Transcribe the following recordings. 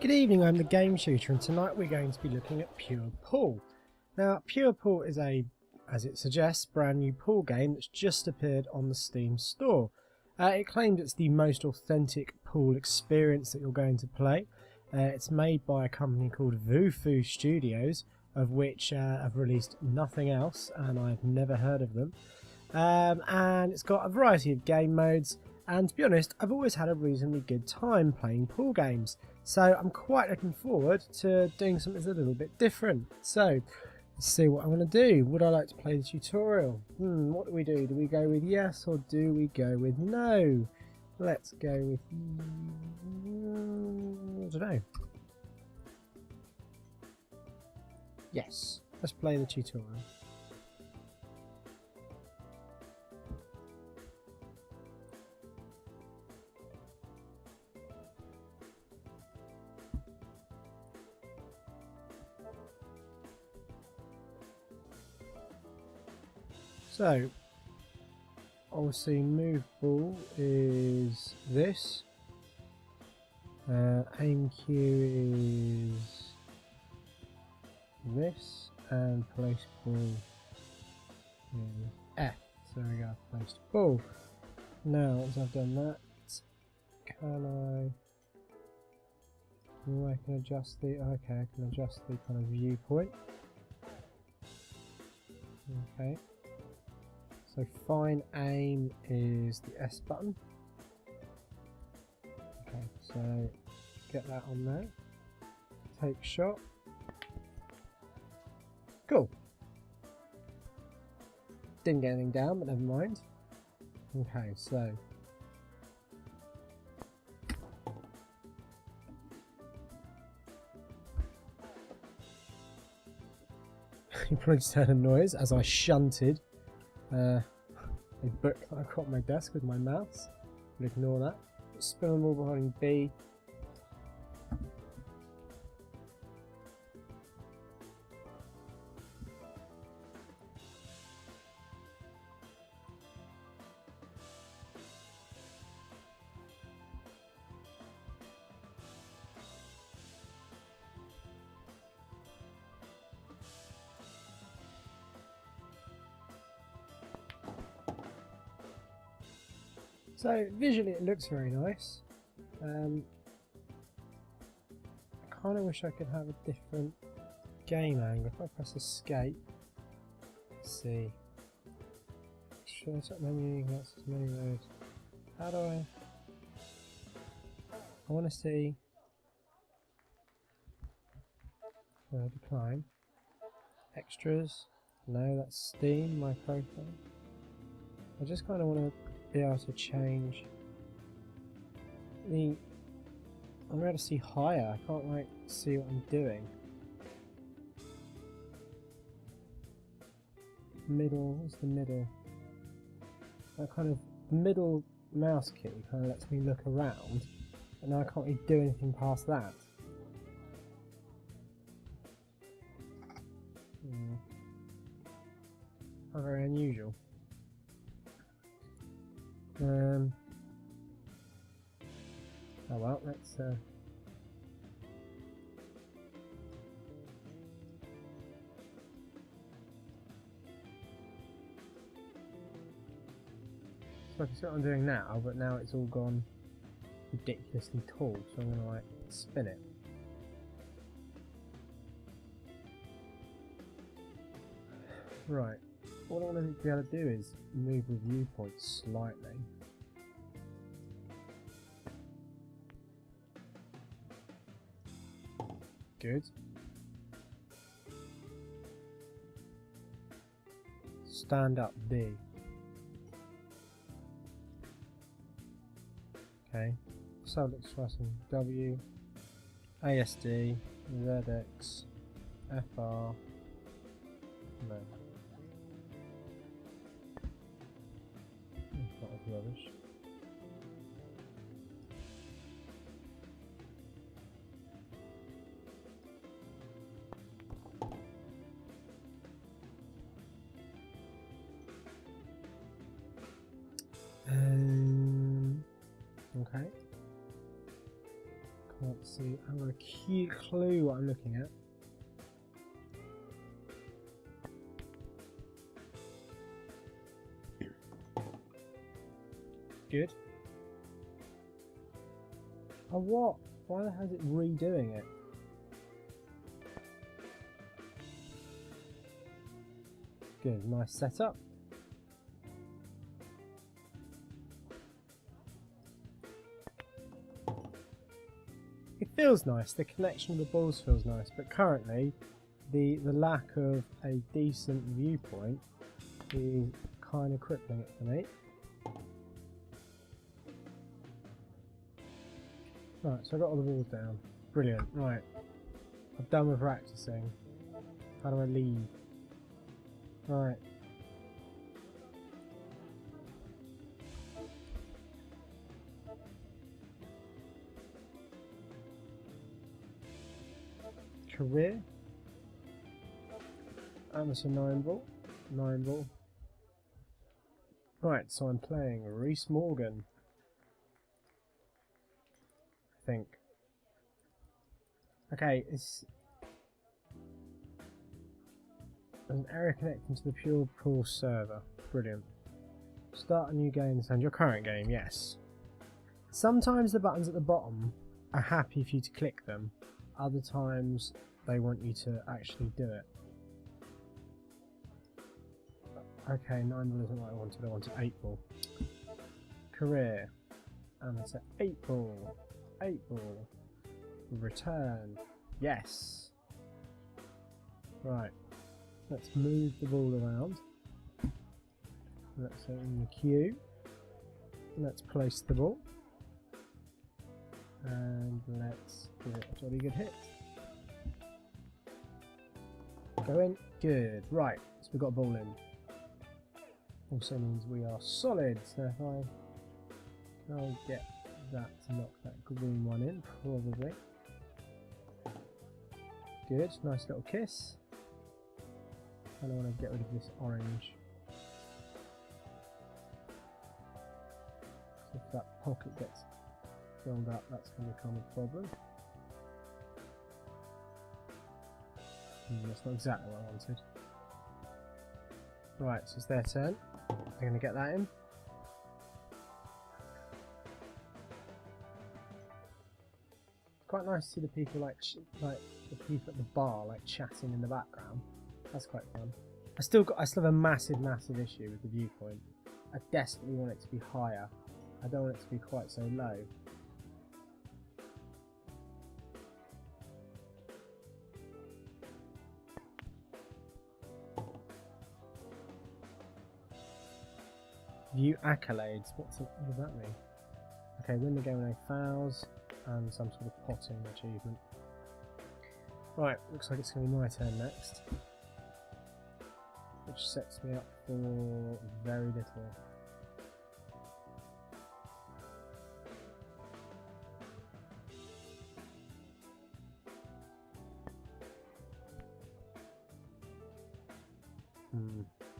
Good evening, I'm the Game Tutor, and tonight we're going to be looking at Pure Pool. Now, Pure Pool is a, as it suggests, brand new pool game that's just appeared on the Steam store. It claims it's the most authentic pool experience that you're going to play. It's made by a company called Vufu Studios, of which I've released nothing else, and I've never heard of them. And it's got a variety of game modes, and to be honest, I've always had a reasonably good time playing pool games. So I'm quite looking forward to doing something that's a little bit different. So let's see what I'm going to do. Would I like to play the tutorial? What do we do? Do we go with yes or do we go with no? Let's go with, I don't know. Yes, let's play the tutorial. So, obviously move ball is this, aim cue is this, and place ball is F. So we go, place ball. Now, once I've done that, can I can adjust the, okay, I can adjust the kind of viewpoint. Okay. So fine aim is the S button. Okay, so get that on there. Take shot. Cool. Didn't get anything down, but never mind. Okay, so you probably just heard a noise as I shunted a book that I've got on my desk with my mouse. But ignore that. Spin on the ball behind B. So visually it looks very nice. I kind of wish I could have a different game angle. If I press escape, let's see. Show up menu, that's menu mode. How do I want to see. Decline. Extras. No, that's Steam, my profile. I just kind of want to be able to change the. I'm able to see higher. I can't like see what I'm doing. Middle. What's the middle? That kind of middle mouse key kind of lets me look around, and now I can't really do anything past that. Not very unusual. Oh well, let's so I can see what I'm doing now, but now it's all gone ridiculously tall, so I'm gonna like spin it. Right. What I want to be able to do is move the viewpoint slightly. Good. Stand up D. Okay. Subject stressing W. ASD. ZX. FR. No. That was rubbish. Okay. Can't see. I haven't got a cute clue what I'm looking at. Good. Oh, what? Why the hell is it redoing it? Good, nice setup. It feels nice, the connection of the balls feels nice, but currently the lack of a decent viewpoint is kind of crippling it for me. Right, so I got all the balls down. Brilliant, right. I'm done with practicing. How do I leave? Right. Career. Amateur 9 ball. 9 ball. Right, so I'm playing Reese Morgan. I think. Okay, there's an error connecting to the Pure Pool server. Brilliant. Start a new game and your current game, yes. Sometimes the buttons at the bottom are happy for you to click them. Other times they want you to actually do it. Okay, 9 ball isn't what I wanted. I wanted 8 ball. Career. And it's 8 ball. 8 ball. Return. Yes. Right. Let's move the ball around. Let's set it in the queue. Let's place the ball. And let's give it a jolly good hit. Go in. Good. Right. So we've got a ball in. Also means we are solid. So if I'll get that to knock that green one in, probably. Good. Nice little kiss. And I want to get rid of this orange. So if that pocket gets filled up, that's going to become a problem. That's not exactly what I wanted. Right, so it's their turn. They're going to get that in. Quite nice to see the people like the people at the bar like chatting in the background. That's quite fun. I still have a massive issue with the viewpoint. I desperately want it to be higher. I don't want it to be quite so low. View accolades. What does that mean? Okay, win the game with no fouls and some sort of potting achievement. Right, looks like it's going to be my turn next. Which sets me up for very little.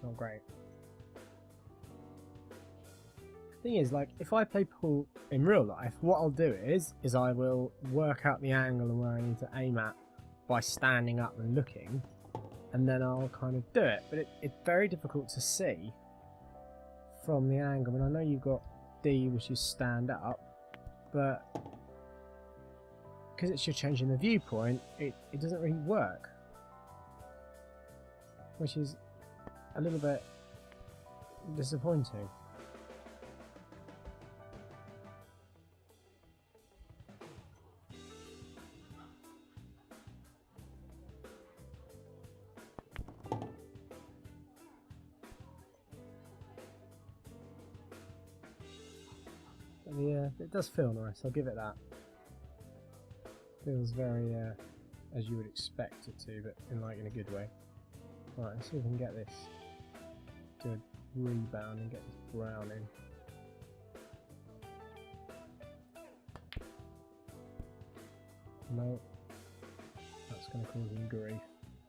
Not great. Thing is, like, if I play pool in real life, what I'll do is I will work out the angle and where I need to aim at by standing up and looking, and then I'll kind of do it. But it's very difficult to see from the angle. I mean, I know you've got D, which is stand up, but because it's just changing the viewpoint, it doesn't really work, which is a little bit disappointing. Yeah, it does feel nice, I'll give it that. Feels very as you would expect it to, but in a good way. Right, let's see if we can get this. Do a rebound and get this brown in. No, that's going to cause him grief.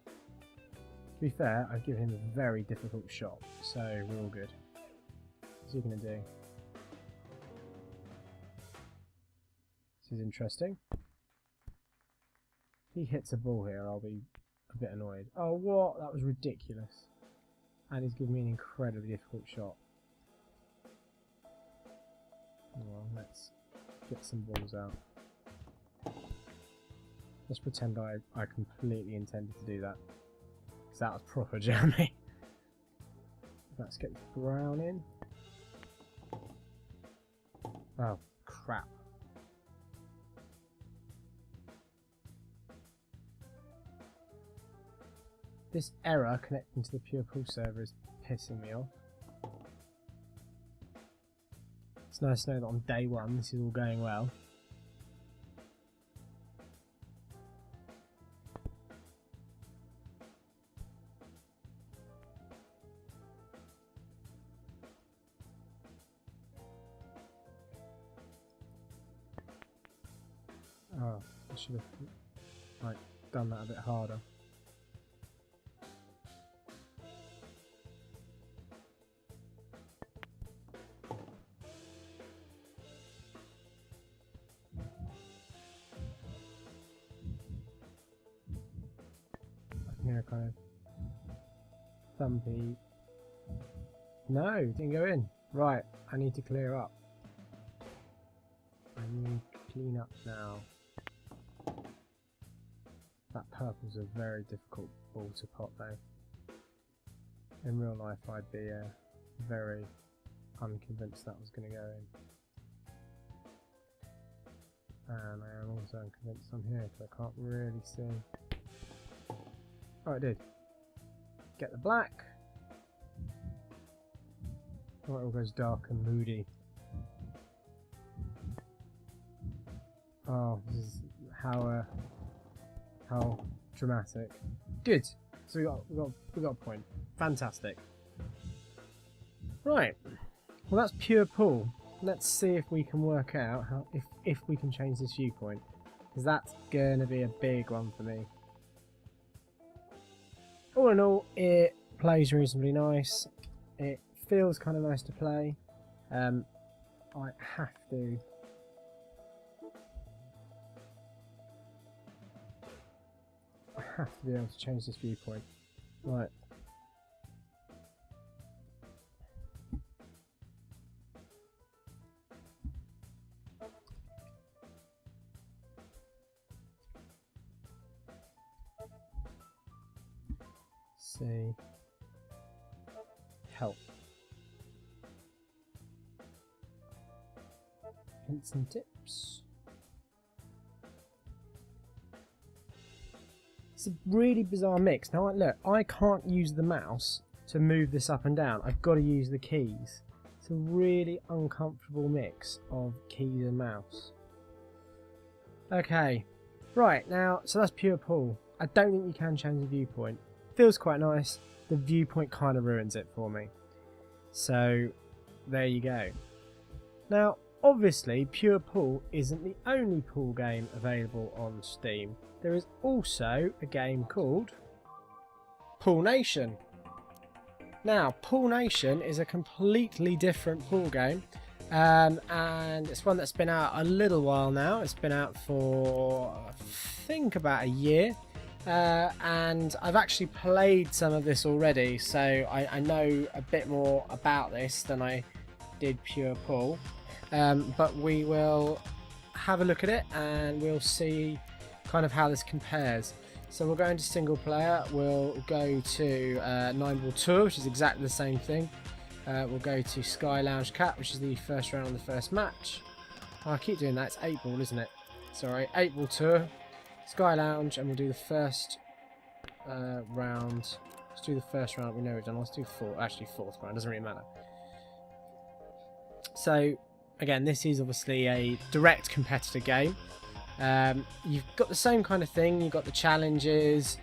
To be fair, I've given him a very difficult shot, so we're all good. What's he going to do? This is interesting. If he hits a ball here, I'll be a bit annoyed. Oh, what? That was ridiculous. And he's giving me an incredibly difficult shot. Well, let's get some balls out. Let's pretend I completely intended to do that. Because that was proper jamming. Let's get the brown in. Oh, crap. This error connecting to the Pure Pool server is pissing me off. It's nice to know that on day one this is all going well. Oh, I should have done that a bit harder. Kind of thumpy. No, didn't go in. Right, I need to clear up. I need to clean up now. That purple's a very difficult ball to pot though. In real life I'd be very unconvinced that was going to go in. And I am also unconvinced I'm here because I can't really see. Oh, it did. Get the black. Oh, it all goes dark and moody. Oh, this is how dramatic. Good. So we got a point. Fantastic. Right. Well, that's pure pool. Let's see if we can work out how if we can change this viewpoint, because that's gonna be a big one for me. All in all, it plays reasonably nice. It feels kind of nice to play. I have to be able to change this viewpoint. Right. See. Help. Hints and tips. It's a really bizarre mix. Now look, I can't use the mouse to move this up and down. I've got to use the keys. It's a really uncomfortable mix of keys and mouse. Okay. Right, now, so that's pure pool. I don't think you can change the viewpoint. Feels quite nice. The viewpoint kind of ruins it for me. So there you go. Now obviously Pure Pool isn't the only pool game available on Steam. There is also a game called Pool Nation. Now Pool Nation is a completely different pool game, and it's one that's been out a little while now. It's been out for I think about a year. And I've actually played some of this already, so I know a bit more about this than I did Pure Pool. But we will have a look at it and we'll see kind of how this compares. So we'll go into single player, we'll go to 9-ball tour, which is exactly the same thing. We'll go to Sky Lounge Cat, which is the first round of the first match. Oh, I keep doing that, it's 8-ball, isn't it? Sorry, 8-ball tour. Sky Lounge, and we'll do the first round. Let's do the first round we know we've done. Let's do fourth round, doesn't really matter. So, again, this is obviously a direct competitor game. You've got the same kind of thing, you've got the challenges.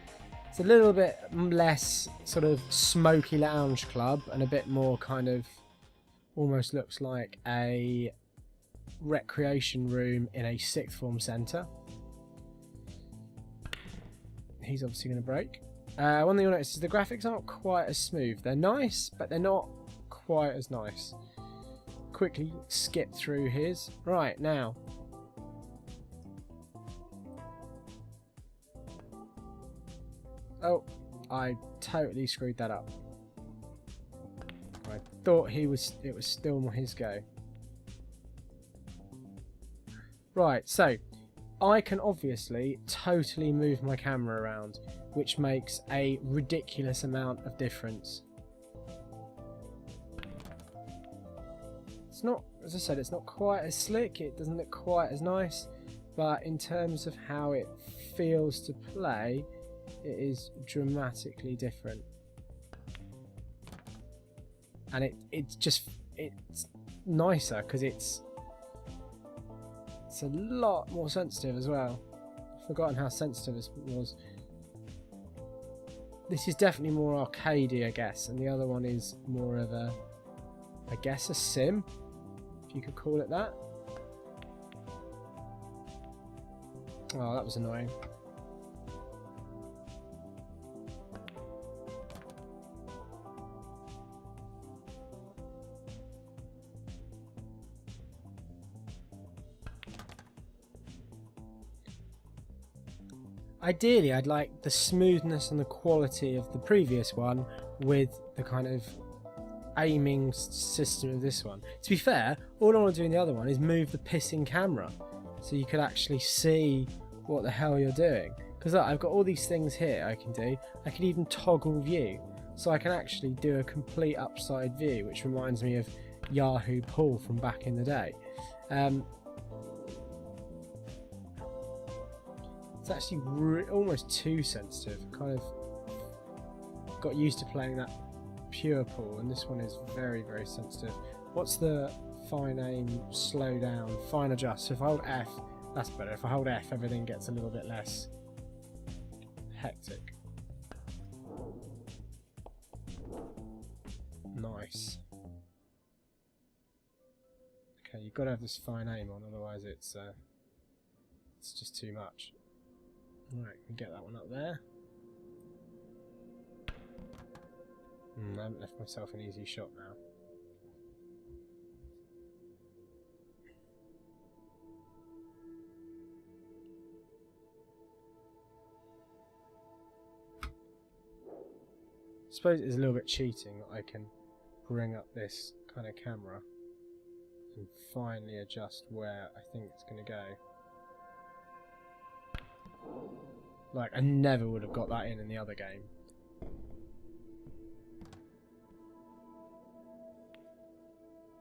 It's a little bit less sort of smoky lounge club and a bit more kind of almost looks like a recreation room in a sixth form centre. He's obviously going to break. One thing you'll notice is the graphics aren't quite as smooth. They're nice, but they're not quite as nice. Quickly skip through his. Right, now. Oh, I totally screwed that up. I thought it was still his go. Right, so I can obviously totally move my camera around, which makes a ridiculous amount of difference. It's not, as I said, it's not quite as slick, it doesn't look quite as nice, but in terms of how it feels to play, it is dramatically different. And it's nicer because it's a lot more sensitive as well. I've forgotten how sensitive this was. This is definitely more arcadey, I guess, and the other one is more of a, I guess, a sim, if you could call it that. Oh, that was annoying. Ideally, I'd like the smoothness and the quality of the previous one with the kind of aiming system of this one. To be fair, all I want to do in the other one is move the pissing camera so you could actually see what the hell you're doing. Because I've got all these things here I can do. I can even toggle view, so I can actually do a complete upside view, which reminds me of Yahoo Pool from back in the day. It's actually almost too sensitive. Kind of got used to playing that pure pool, and this one is very, very sensitive. What's the fine aim, slow down, fine adjust? So if I hold F, that's better. If I hold F, everything gets a little bit less hectic. Nice. Okay, you've got to have this fine aim on, otherwise it's just too much. Right, we get that one up there. I haven't left myself an easy shot now. I suppose it's a little bit cheating that I can bring up this kind of camera and finally adjust where I think it's going to go. Like, I never would have got that in the other game.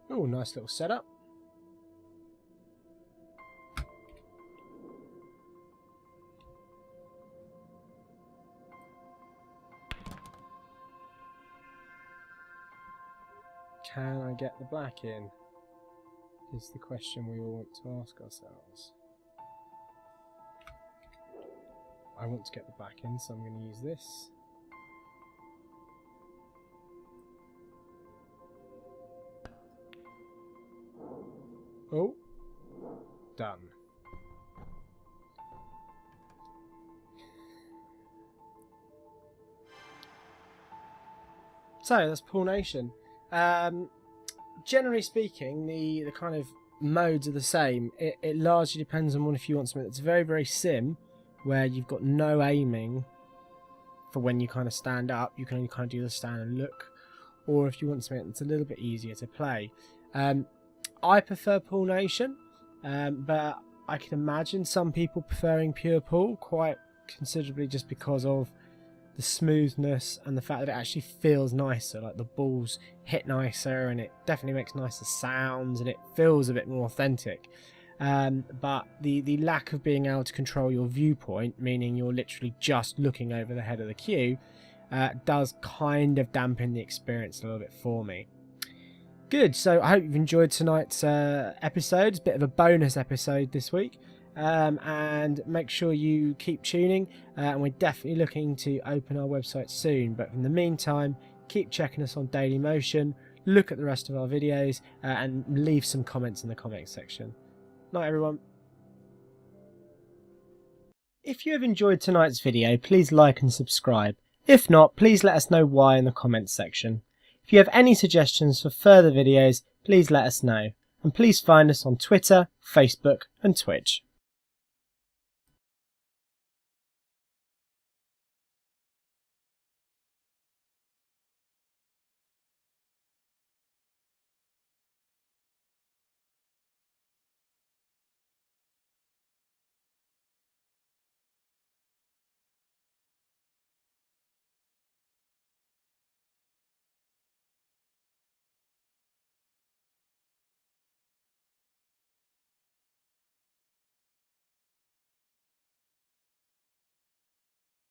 Oh, nice little setup. Can I get the black in? Is the question we all want to ask ourselves. I want to get the black in, so I'm going to use this. Oh, done. So that's Pool Nation. Generally speaking, the kind of modes are the same. It largely depends on if you want something that's very, very sim, where you've got no aiming for when you kind of stand up, you can only kind of do the stand and look, or if you want something that's a little bit easier to play. I prefer Pool Nation, but I can imagine some people preferring Pure Pool quite considerably just because of the smoothness and the fact that it actually feels nicer, like the balls hit nicer and it definitely makes nicer sounds and it feels a bit more authentic. But the lack of being able to control your viewpoint, meaning you're literally just looking over the head of the queue, does kind of dampen the experience a little bit for me. Good, so I hope you've enjoyed tonight's episode. It's a bit of a bonus episode this week. And make sure you keep tuning, and we're definitely looking to open our website soon. But in the meantime, keep checking us on Dailymotion, look at the rest of our videos, and leave some comments in the comments section. Night everyone. If you have enjoyed tonight's video, please like and subscribe. If not, please let us know why in the comments section. If you have any suggestions for further videos, please let us know. And please find us on Twitter, Facebook and Twitch.